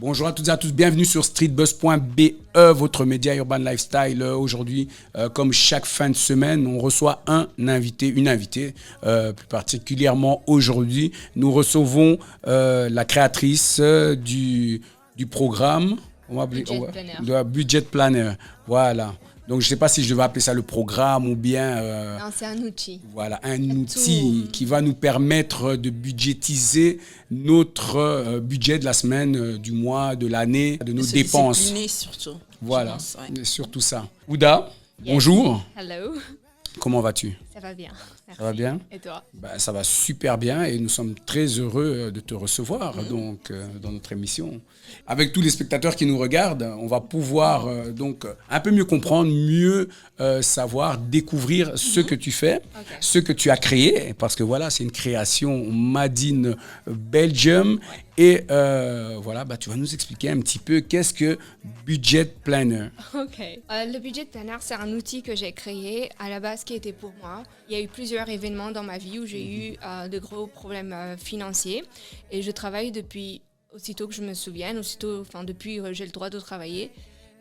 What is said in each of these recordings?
Bonjour à toutes et à tous, bienvenue sur streetbuzz.be, votre média urban lifestyle. Aujourd'hui, comme chaque fin de semaine, on reçoit une invitée. Plus particulièrement aujourd'hui, nous recevons la créatrice du programme de Budget Planner. Voilà. Donc, je ne sais pas si je devais appeler ça le programme ou bien... Non, c'est un outil. Voilà, un outil qui va nous permettre de budgétiser notre budget de la semaine, du mois, de l'année, de nos dépenses. Discipliner surtout. Voilà, surtout ça. Ouda, bonjour. Hello. Comment vas-tu? Ça va bien. Merci. Ça va bien? Et toi? Ça va super bien et nous sommes très heureux de te recevoir donc, dans notre émission. Avec tous les spectateurs qui nous regardent, on va pouvoir donc un peu mieux comprendre, mieux savoir, découvrir ce que tu fais, ce que tu as créé, parce que voilà, c'est une création made in Belgium. Et voilà, tu vas nous expliquer un petit peu qu'est-ce que Budget Planner. Ok. Le Budget Planner, c'est un outil que j'ai créé à la base qui était pour moi. Il y a eu plusieurs événements dans ma vie où j'ai eu de gros problèmes financiers et je travaille depuis aussitôt que je me souvienne, depuis que j'ai le droit de travailler.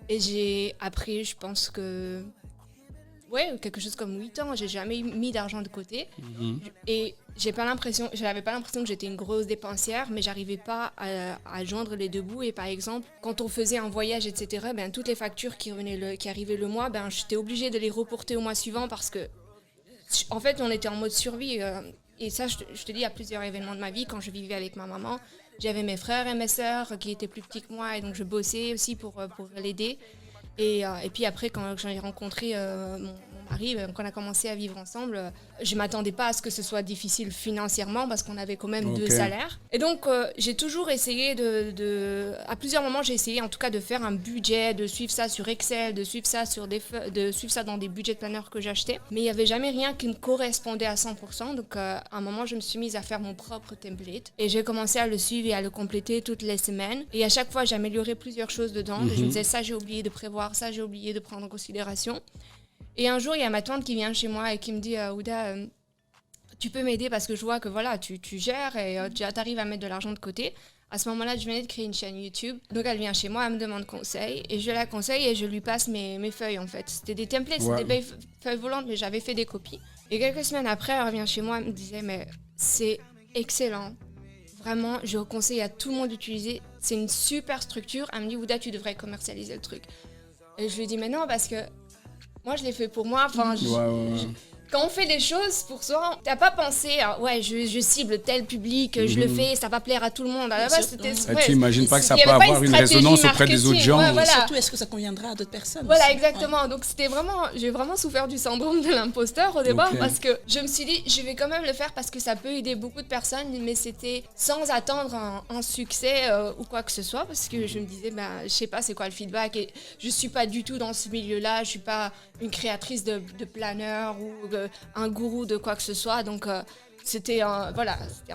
Et j'ai appris, je pense que quelque chose comme 8 ans, j'ai jamais mis d'argent de côté. Et j'avais pas l'impression que j'étais une grosse dépensière, mais j'arrivais pas à joindre les deux bouts. Et par exemple, quand on faisait un voyage, etc., toutes les factures qui arrivaient le mois, j'étais obligée de les reporter au mois suivant parce que, en fait, on était en mode survie. Et ça, je te dis, il y a plusieurs événements de ma vie. Quand je vivais avec ma maman, j'avais mes frères et mes sœurs qui étaient plus petits que moi, et donc je bossais aussi pour l'aider. Et puis après, quand j'en ai rencontré mon mari, quand on a commencé à vivre ensemble, je ne m'attendais pas à ce que ce soit difficile financièrement parce qu'on avait quand même 2 salaires. Et donc, j'ai toujours essayé à plusieurs moments, j'ai essayé en tout cas de faire un budget, de suivre ça sur Excel, de suivre ça de suivre ça dans des budget planners que j'achetais. Mais il n'y avait jamais rien qui me correspondait à 100%. Donc, à un moment, je me suis mise à faire mon propre template. Et j'ai commencé à le suivre et à le compléter toutes les semaines. Et à chaque fois, j'améliorais plusieurs choses dedans. Et je me disais, ça, j'ai oublié de prévoir, ça, j'ai oublié de prendre en considération. Et un jour, il y a ma tante qui vient chez moi et qui me dit Ouda, tu peux m'aider parce que je vois que voilà, tu gères et tu arrives à mettre de l'argent de côté. À ce moment-là, je venais de créer une chaîne YouTube. Donc, elle vient chez moi, elle me demande conseil. Et je la conseille et je lui passe mes feuilles, en fait. C'était des templates, c'était des feuilles volantes, mais j'avais fait des copies. Et quelques semaines après, elle revient chez moi, elle me disait mais c'est excellent. Vraiment, je conseille à tout le monde d'utiliser. C'est une super structure. Elle me dit Ouda, tu devrais commercialiser le truc. Et je lui dis mais non, parce que moi, je l'ai fait pour moi. Quand on fait des choses pour soi, t'as pas pensé, je cible tel public, je le fais, ça va plaire à tout le monde. À la base, tu n'imagines pas que ça peut avoir une résonance auprès des autres gens. Voilà. Surtout, est-ce que ça conviendra à d'autres personnes? Voilà, aussi. exactement. Donc, j'ai vraiment souffert du syndrome de l'imposteur au départ parce que je me suis dit, je vais quand même le faire parce que ça peut aider beaucoup de personnes, mais c'était sans attendre un succès ou quoi que ce soit parce que je me disais, je sais pas c'est quoi le feedback et je suis pas du tout dans ce milieu-là, je suis pas une créatrice de planeur ou un gourou de quoi que ce soit, donc c'était un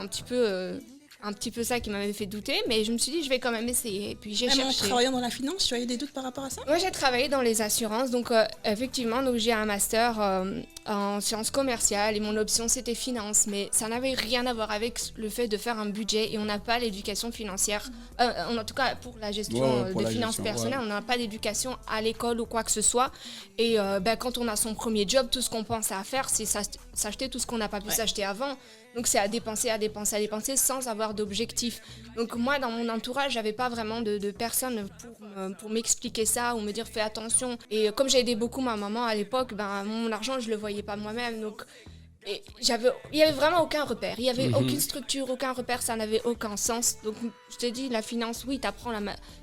petit peu ça qui m'avait fait douter, mais je me suis dit je vais quand même essayer. Et puis j'ai cherché. En travaillant dans la finance, tu as eu des doutes par rapport à ça? Moi j'ai travaillé dans les assurances, donc effectivement donc j'ai un master en sciences commerciales et mon option c'était finance, mais ça n'avait rien à voir avec le fait de faire un budget et on n'a pas l'éducation financière, en tout cas pour la gestion des finances personnelles, on n'a pas d'éducation à l'école ou quoi que ce soit. Et quand on a son premier job, tout ce qu'on pense à faire c'est s'acheter tout ce qu'on n'a pas pu s'acheter avant. Donc c'est à dépenser sans avoir d'objectif. Donc moi dans mon entourage j'avais pas vraiment de personnes pour m'expliquer ça ou me dire fais attention. Et comme j'ai aidé beaucoup ma maman à l'époque, mon argent je le voyais pas moi-même. Donc il y avait vraiment aucun repère, il y avait aucune structure, aucun repère, ça n'avait aucun sens. Donc je te dis la finance, oui t'apprends la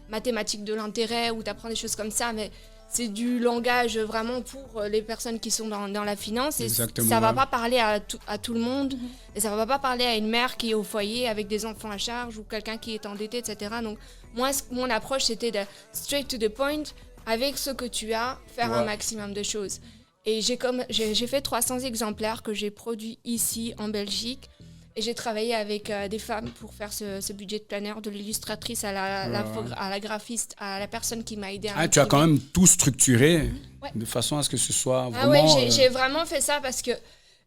mathématique de l'intérêt ou t'apprends des choses comme ça, mais c'est du langage vraiment pour les personnes qui sont dans la finance. Et ça ne va pas parler à tout le monde. Et ça ne va pas parler à une mère qui est au foyer avec des enfants à charge ou quelqu'un qui est endetté, etc. Donc, moi, mon approche, c'était de straight to the point, avec ce que tu as, faire un maximum de choses. Et j'ai fait 300 exemplaires que j'ai produits ici en Belgique. Et j'ai travaillé avec des femmes pour faire ce budget planner, de l'illustratrice à la graphiste, à la personne qui m'a aidé à tu as quand même tout structuré de façon à ce que ce soit vraiment... j'ai vraiment fait ça parce que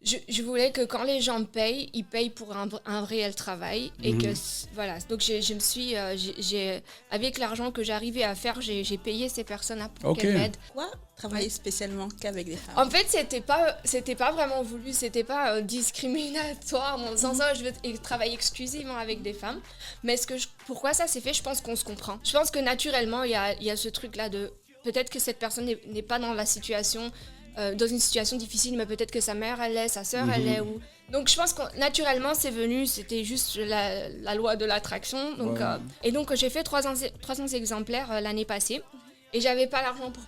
je voulais que quand les gens me payent, ils payent pour un réel travail. Et que, voilà. Donc, je me suis. Avec l'argent que j'arrivais à faire, j'ai payé ces personnes pour qu'elles m'aident. Pourquoi travailler spécialement qu'avec des femmes? En fait, c'était pas vraiment voulu, c'était pas discriminatoire. Dans le sens où je veux travailler exclusivement avec des femmes. Mais pourquoi ça s'est fait? Je pense qu'on se comprend. Je pense que naturellement, il y a ce truc-là de. Peut-être que cette personne n'est pas dans la situation. Dans une situation difficile, mais peut-être que sa mère elle l'est, sa sœur elle l'est. Donc je pense que naturellement c'est venu, c'était juste la loi de l'attraction. Donc, et donc j'ai fait 300 exemplaires l'année passée et j'avais pas l'argent pour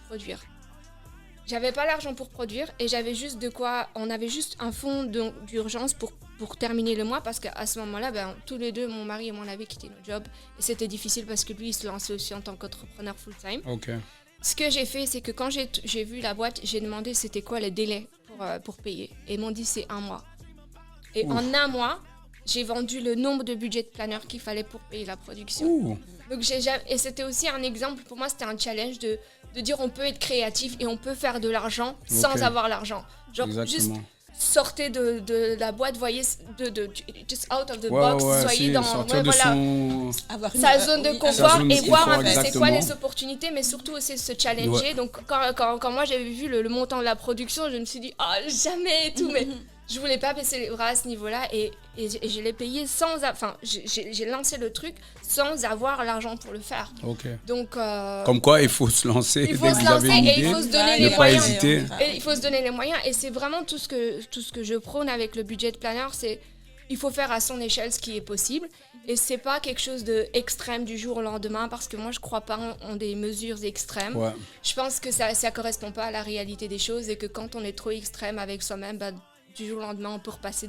produire. Et j'avais juste de quoi, on avait juste un fonds d'urgence pour terminer le mois parce qu'à ce moment-là, tous les deux, mon mari et moi, on avait quitté nos jobs et c'était difficile parce que lui il se lançait aussi en tant qu'entrepreneur full-time. Ce que j'ai fait, c'est que quand j'ai vu la boîte, j'ai demandé c'était quoi le délai pour payer. Et ils m'ont dit c'est 1 mois. Et en 1 mois, j'ai vendu le nombre de budget de planeurs qu'il fallait pour payer la production. Donc et c'était aussi un exemple, pour moi c'était un challenge de dire on peut être créatif et on peut faire de l'argent sans avoir l'argent. Genre juste sortez de la boîte, voyez, just out of the box, soyez dans sa zone de confort et voir un peu c'est quoi les opportunités, mais surtout aussi se challenger. Donc quand moi j'avais vu le montant de la production, je me suis dit jamais et tout, mais je voulais pas baisser les bras à ce niveau-là et je l'ai payé j'ai lancé le truc sans avoir l'argent pour le faire. Donc comme quoi il faut se lancer, et il faut se donner les moyens. Et il faut se donner les moyens et c'est vraiment tout ce que je prône avec le budget de planeur, c'est il faut faire à son échelle ce qui est possible et c'est pas quelque chose d'extrême du jour au lendemain parce que moi je crois pas en des mesures extrêmes. Je pense que ça correspond pas à la réalité des choses et que quand on est trop extrême avec soi-même, du jour au lendemain, on peut repasser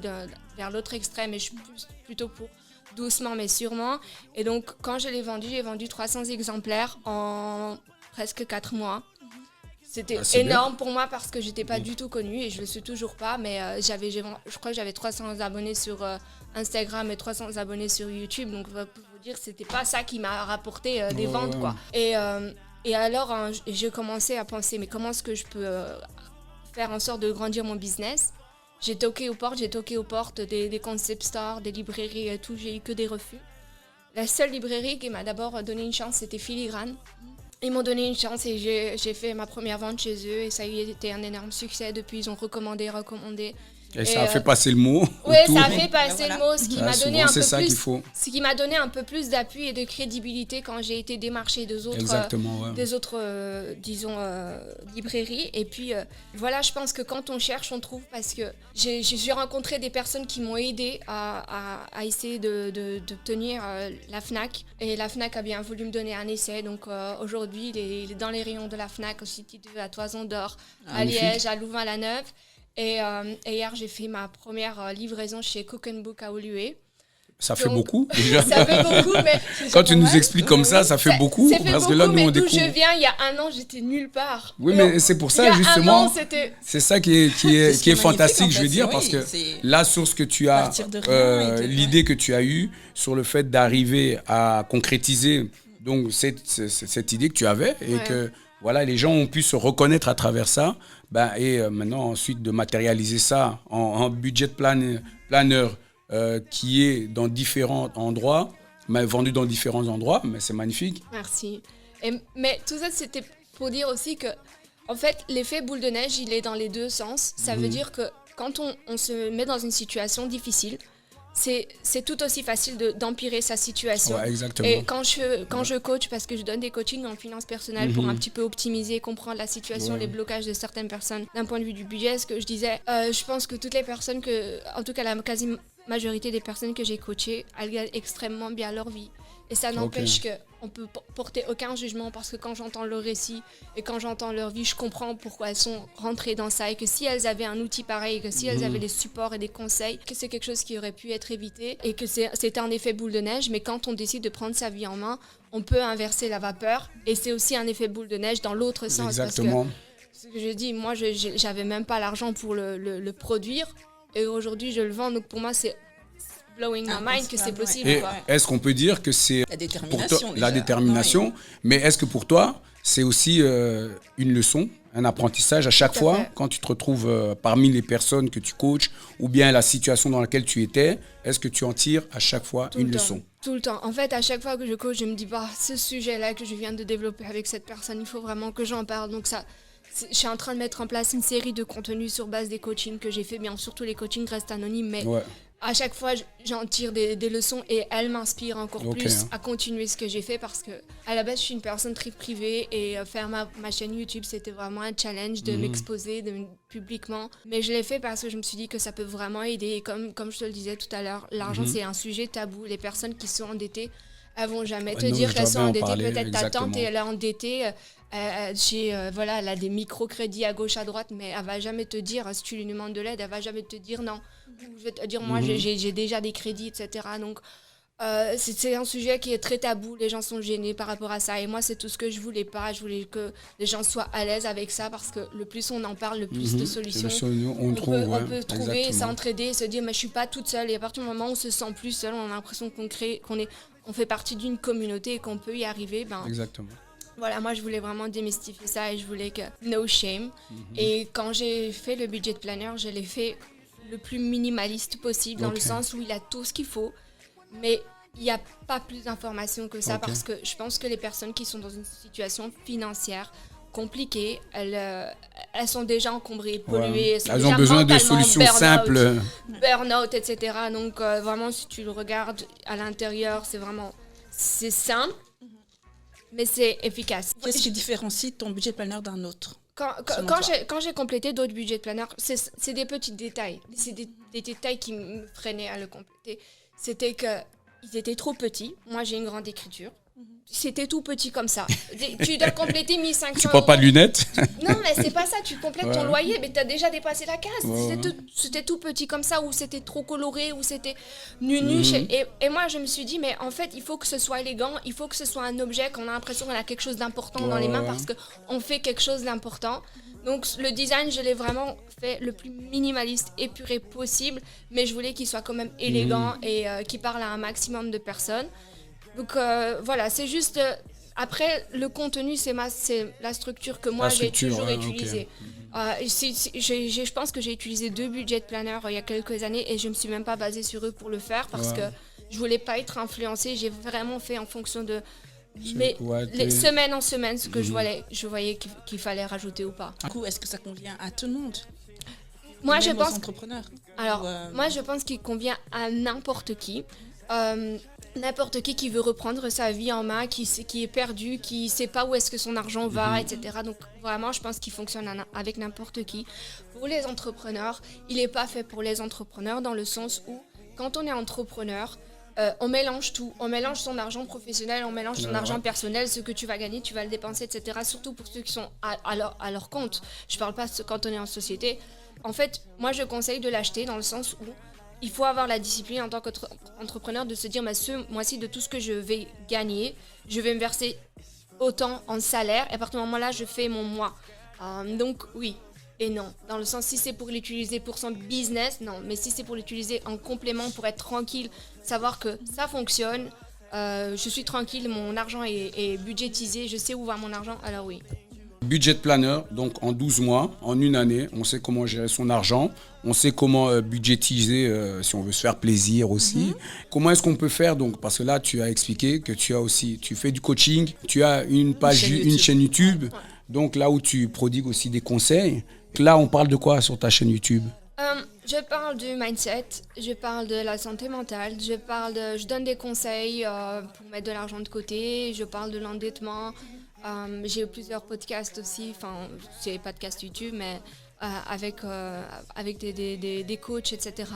vers l'autre extrême et je suis plutôt pour doucement mais sûrement. Et donc, quand j'ai vendu 300 exemplaires en presque 4 mois. C'était énorme pour moi parce que j'étais pas du tout connue et je le suis toujours pas, mais je crois que j'avais 300 abonnés sur Instagram et 300 abonnés sur YouTube, donc pour vous dire, c'était pas ça qui m'a rapporté des ventes, quoi. Et alors, j'ai commencé à penser, mais comment est-ce que je peux faire en sorte de grandir mon business? J'ai toqué aux portes des concept stores, des librairies et tout, j'ai eu que des refus. La seule librairie qui m'a d'abord donné une chance, c'était Filigrane. Ils m'ont donné une chance et j'ai fait ma première vente chez eux et ça a été un énorme succès. Depuis, ils ont recommandé. Et ça a fait passer le mot. Oui, ça a fait passer le mot, ce qui m'a donné ce qui m'a donné un peu plus d'appui et de crédibilité quand j'ai été démarchée des autres librairies. Et puis, voilà, je pense que quand on cherche, on trouve parce que j'ai rencontré des personnes qui m'ont aidé à essayer d'obtenir la FNAC. Et la FNAC a bien voulu me donner un essai. Donc, aujourd'hui, il est dans les rayons de la FNAC, au City 2, à Toison d'Or, à Liège, à Louvain-la-Neuve. Et hier, j'ai fait ma première livraison chez Cook & Book à Oluwe. Ça fait beaucoup, déjà. Ça fait beaucoup, mais... Quand tu nous expliques comme ça fait beaucoup. Parce que là, nous, on découvre. Mais d'où je viens, il y a 1 an, j'étais nulle part. Oui, mais c'est pour ça, justement, c'est ça qui est fantastique, je veux dire, parce que là, sur ce que tu as, l'idée que tu as eue, sur le fait d'arriver à concrétiser donc cette idée que tu avais et que... Voilà, les gens ont pu se reconnaître à travers ça. Et maintenant, ensuite, de matérialiser ça en budget planeur qui est dans différents endroits, mais vendu dans différents endroits, mais c'est magnifique. Merci. Mais tout ça, c'était pour dire aussi que, en fait, l'effet boule de neige, il est dans les deux sens. Ça veut dire que quand on se met dans une situation difficile, c'est tout aussi facile d'empirer sa situation. Ouais, exactement. Et quand je coach, parce que je donne des coachings en finance personnelle pour un petit peu optimiser, comprendre la situation, les blocages de certaines personnes d'un point de vue du budget, ce que je disais, je pense que toutes les personnes en tout cas la quasi-majorité des personnes que j'ai coachées, elles gagnent extrêmement bien leur vie. Et ça n'empêche qu'on peut porter aucun jugement parce que quand j'entends leur récit et quand j'entends leur vie, je comprends pourquoi elles sont rentrées dans ça et que si elles avaient un outil pareil, que si elles avaient des supports et des conseils, que c'est quelque chose qui aurait pu être évité et que c'était un effet boule de neige. Mais quand on décide de prendre sa vie en main, on peut inverser la vapeur et c'est aussi un effet boule de neige dans l'autre sens. Exactement. Parce que ce que je dis, moi, j'avais même pas l'argent pour le produire et aujourd'hui, je le vends. Donc pour moi, c'est blowing my mind que c'est possible. Et est-ce qu'on peut dire que c'est la détermination, mais est-ce que pour toi c'est aussi une leçon, un apprentissage à chaque Tout à fois fait. quand tu te retrouves parmi les personnes que tu coaches ou bien la situation dans laquelle tu étais. Est-ce que tu en tires à chaque fois Tout une le temps. leçon? Tout le temps. En fait, à chaque fois que je coach, je me dis, bah, ce sujet-là que je viens de développer avec cette personne, il faut vraiment que j'en parle. Donc je suis en train de mettre en place une série de contenus sur base des coachings que j'ai fait. Bien sûr, tous les coachings restent anonymes, mais Ouais. à chaque fois, j'en tire des leçons et elles m'inspirent encore Ok, plus hein. à continuer ce que j'ai fait parce que à la base, je suis une personne très privée et faire ma chaîne YouTube, c'était vraiment un challenge de m'exposer publiquement. Mais je l'ai fait parce que je me suis dit que ça peut vraiment aider. Et comme je te le disais tout à l'heure, l'argent, c'est un sujet tabou. Les personnes qui sont endettées, elles vont jamais Ouais, te non, dire je qu'elles dois sont bien en endettées. parler, Peut-être ta tante, exactement. et elle est endettée. Voilà, elle a des microcrédits à gauche, à droite, mais elle va jamais te dire, si tu lui demandes de l'aide, elle va jamais te dire non. Je vais te dire, moi, j'ai déjà des crédits, etc. Donc, c'est un sujet qui est très tabou. Les gens sont gênés par rapport à ça. Et moi, c'est tout ce que je voulais pas. Je voulais que les gens soient à l'aise avec ça parce que le plus on en parle, le plus de solutions On trouve, on ouais, peut trouver, exactement. s'entraider, se dire, mais je suis pas toute seule. Et à partir du moment où on se sent plus seul, on a l'impression qu'on fait partie d'une communauté et qu'on peut y arriver. Ben, Exactement. voilà, moi je voulais vraiment démystifier ça et je voulais que no shame. Et quand j'ai fait le budget planner, je l'ai fait le plus minimaliste possible dans le Ok. sens où il a tout ce qu'il faut, mais il n'y a pas plus d'informations que ça Ok. parce que je pense que les personnes qui sont dans une situation financière compliquée, elles sont déjà encombrées, polluées, Ouais. elles sont Elles déjà ont besoin de mentalement solutions burn-out, simples. burn-out, etc. Donc vraiment, si tu le regardes à l'intérieur, c'est simple, mais c'est efficace. Qu'est-ce qui différencie ton budget planner d'un autre? Selon toi. Quand j'ai complété d'autres budgets planner, c'est des petits détails. C'est des détails qui me freinaient à le compléter. C'était qu'ils étaient trop petits. Moi, j'ai une grande écriture. C'était tout petit comme ça. Tu dois compléter 1500 Tu prends pas de lunettes? Non, mais c'est pas ça. Tu complètes ton Ouais. loyer, mais tu as déjà dépassé la case. Ouais, C'était tout petit comme ça, ou c'était trop coloré, ou c'était nunuche. Et moi, je me suis dit, mais en fait, il faut que ce soit élégant. Il faut que ce soit un objet qu'on a l'impression qu'on a quelque chose d'important dans les mains Ouais. parce qu'on fait quelque chose d'important. Donc, le design, je l'ai vraiment fait le plus minimaliste, épuré possible. Mais je voulais qu'il soit quand même élégant et qu'il parle à un maximum de personnes. Donc voilà, c'est juste. Après, le contenu, c'est la structure que moi La j'ai structure, toujours ouais, ok. utilisée. Je pense que j'ai utilisé 2 budget planners il y a quelques années et je ne me suis même pas basée sur eux pour le faire parce Ouais. que je voulais pas être influencée. J'ai vraiment fait en fonction de Ouais, les t'es- semaine en semaine ce que je voyais qu'il fallait rajouter ou pas. Du coup, est-ce que ça convient à tout le monde? Moi, Même je aux pense entrepreneurs. Alors, Ou, moi, je pense qu'il convient à n'importe qui. N'importe qui veut reprendre sa vie en main, qui est perdu, qui sait pas où est-ce que son argent va, etc. Donc, vraiment, je pense qu'il fonctionne avec n'importe qui. Pour les entrepreneurs, il n'est pas fait pour les entrepreneurs dans le sleur où, quand on est entrepreneur, on mélange tout. On mélange son argent professionnel, on mélange son argent personnel, ce que tu vas gagner, tu vas le dépenser, etc. Surtout pour ceux qui sont à leur compte. Je parle pas quand on est en société. En fait, moi, je conseille de l'acheter dans le sens où il faut avoir la discipline en tant qu'entrepreneur de se dire, ce mois-ci, de tout ce que je vais gagner, je vais me verser autant en salaire. Et à partir de ce moment-là, je fais mon mois. Donc, oui et non. Dans le sens, si c'est pour l'utiliser pour son business, non. Mais si c'est pour l'utiliser en complément, pour être tranquille, savoir que ça fonctionne, je suis tranquille, mon argent est budgétisé, je sais où va mon argent, alors oui. Budget planner, donc en 12 mois, en une année, on sait comment gérer son argent, on sait comment budgétiser si on veut se faire plaisir aussi. Comment est-ce qu'on peut faire donc, parce que là tu as expliqué que tu fais du coaching, tu as une page, une chaîne YouTube, donc là où tu prodigues aussi des conseils. Là on parle de quoi sur ta chaîne YouTube? Je parle du mindset, je parle de la santé mentale, je donne des conseils pour mettre de l'argent de côté, je parle de l'endettement. J'ai plusieurs podcasts aussi, enfin, c'est podcasts YouTube, mais avec des coachs, etc.,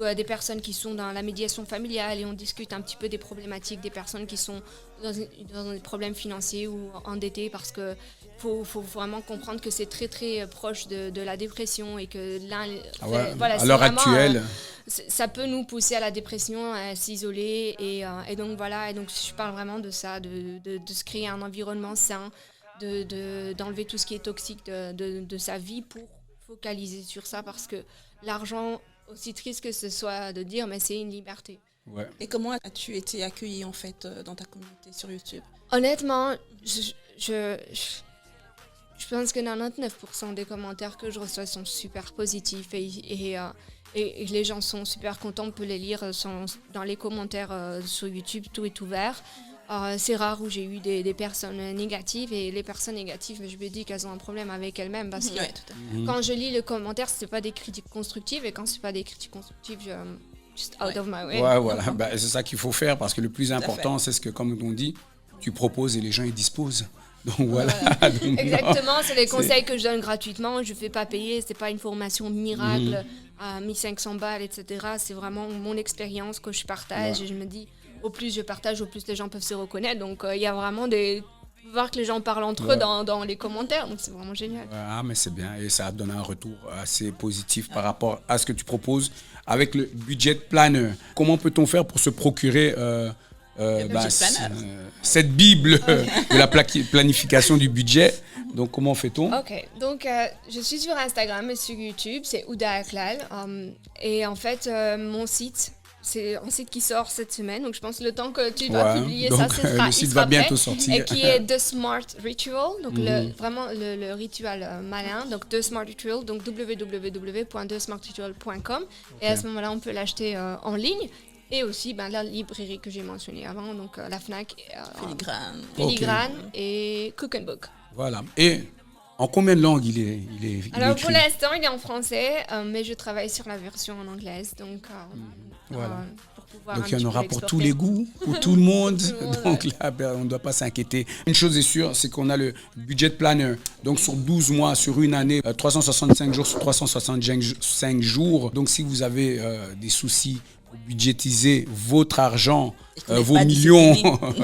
ou des personnes qui sont dans la médiation familiale et on discute un petit peu des problématiques des personnes qui sont dans des problèmes financiers ou endettées parce que faut vraiment comprendre que c'est très très proche de la dépression et que à l'heure actuelle. Ça peut nous pousser à la dépression, à s'isoler et donc voilà. Et donc je parle vraiment de ça, de se créer un environnement sain, d'enlever tout ce qui est toxique de sa vie pour focaliser sur ça parce que l'argent, aussi triste que ce soit de dire, mais c'est une liberté. Ouais. Et comment as-tu été accueilli en fait dans ta communauté sur YouTube? Honnêtement, Je pense que 99% des commentaires que je reçois sont super positifs et les gens sont super contents, on peut les lire dans les commentaires sur YouTube, tout est ouvert. C'est rare où j'ai eu des personnes négatives et les personnes négatives, je me dis qu'elles ont un problème avec elles-mêmes parce que quand je lis le commentaire, c'est pas des critiques constructives et quand c'est pas des critiques constructives, just out of my way. Ouais, voilà, c'est ça qu'il faut faire parce que le plus important, c'est ce que, comme on dit, tu proposes et les gens y disposent. Donc voilà. Donc, exactement, c'est les conseils que je donne gratuitement, je ne fais pas payer, c'est pas une formation miracle à 1500 balles, etc. C'est vraiment mon expérience que je partage et je me dis, au plus je partage, au plus les gens peuvent se reconnaître. Donc il y a vraiment voir que les gens parlent entre eux dans les commentaires, donc c'est vraiment génial. Ah, mais c'est bien et ça donne un retour assez positif par rapport à ce que tu proposes avec le budget planner. Comment peut-on faire pour se procurer cette Bible de la planification du budget? Donc, comment fait-on? Ok, donc je suis sur Instagram et sur YouTube, c'est Ouda Aklal. Et en fait, mon site, c'est un site qui sort cette semaine, donc je pense que le temps que tu vas publier donc, ça, le site va bientôt prêt, sortir. Et qui est The Smart Ritual, donc vraiment le rituel malin, donc The Smart Ritual, donc www.thesmartritual.com. Et à ce moment-là, on peut l'acheter en ligne. Et aussi la librairie que j'ai mentionnée avant, donc la Fnac, Filigrane et Cook and Book. Voilà. Et en combien de langues il est Alors écrit? pour l'instant, il est en français, mais je travaille sur la version en anglaise. Donc, voilà. pour pouvoir donc il y en aura pour tous les goûts, pour tout le monde. Donc là, on ne doit pas s'inquiéter. Une chose est sûre, c'est qu'on a le budget planner. Donc sur 12 mois, sur une année, 365 jours sur 365 jours. Donc si vous avez des soucis pour budgétiser votre argent, vos millions,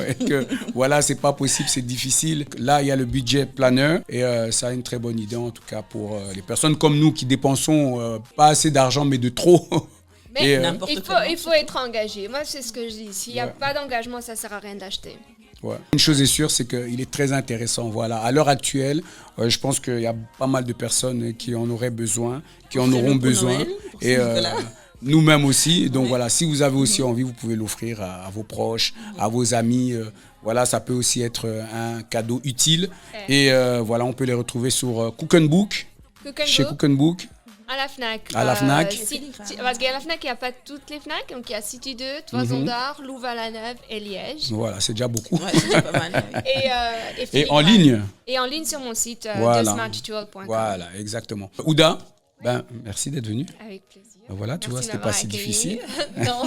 et que voilà, c'est pas possible, c'est difficile. Là, il y a le budget planner et ça a une très bonne idée en tout cas pour les personnes comme nous qui dépensons pas assez d'argent mais de trop. Mais il faut être engagé. Moi, c'est ce que je dis. S'il n'y a pas d'engagement, ça ne sert à rien d'acheter. Ouais. Une chose est sûre, c'est qu'il est très intéressant. Voilà. À l'heure actuelle, je pense qu'il y a pas mal de personnes qui en auraient besoin, qui en auront besoin. Noël, nous-mêmes aussi. Donc voilà, si vous avez aussi envie, vous pouvez l'offrir à vos proches, à vos amis. Voilà, ça peut aussi être un cadeau utile. Et voilà, on peut les retrouver sur Cook and Book, chez Cook and Book. À la Fnac. À la Fnac. Parce qu'à la Fnac, il n'y a pas toutes les Fnac. Donc, il y a City 2, Toison d'Or, Louvain-la-Neuve et Liège. Voilà, c'est déjà beaucoup. Ouais, c'est déjà pas mal. Et en ligne. Et en ligne sur mon site, thesmartritual.com. Voilà, exactement. Ouda, merci d'être venu. Avec plaisir. Voilà, tu vois, c'était pas si difficile. Non,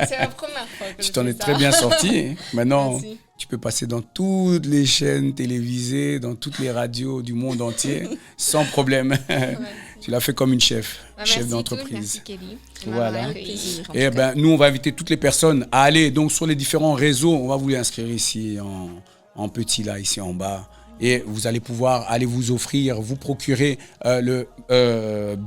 c'est la première fois que tu t'en es très bien sorti. Maintenant, merci. Tu peux passer dans toutes les chaînes télévisées, dans toutes les radios du monde entier, sans problème. Tu l'as fait comme une chef d'entreprise. Merci Kelly. Voilà. Et nous, on va inviter toutes les personnes à aller donc sur les différents réseaux. On va vous les inscrire ici en petit là, ici en bas. Et vous allez pouvoir aller vous offrir, vous procurer le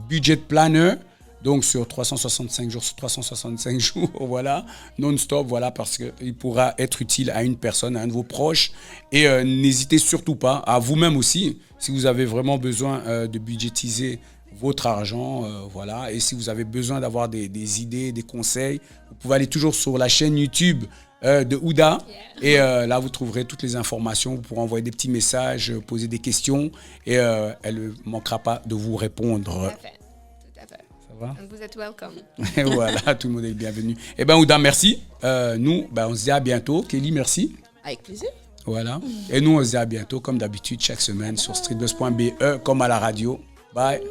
budget planner. Donc sur 365 jours sur 365 jours, voilà, non-stop, voilà, parce qu'il pourra être utile à une personne, à un de vos proches. Et n'hésitez surtout pas, à vous-même aussi, si vous avez vraiment besoin de budgétiser votre argent, voilà. Et si vous avez besoin d'avoir des idées, des conseils, vous pouvez aller toujours sur la chaîne YouTube de Ouda. Et là, vous trouverez toutes les informations. Vous pourrez envoyer des petits messages, poser des questions. Et elle ne manquera pas de vous répondre. Vous êtes welcome. Et voilà, tout le monde est bienvenu. Eh bien, Ouda, merci. Nous, on se dit à bientôt. Kelly, merci. Avec plaisir. Voilà. Et nous, on se dit à bientôt, comme d'habitude, chaque semaine sur streetbuzz.be, comme à la radio. Bye.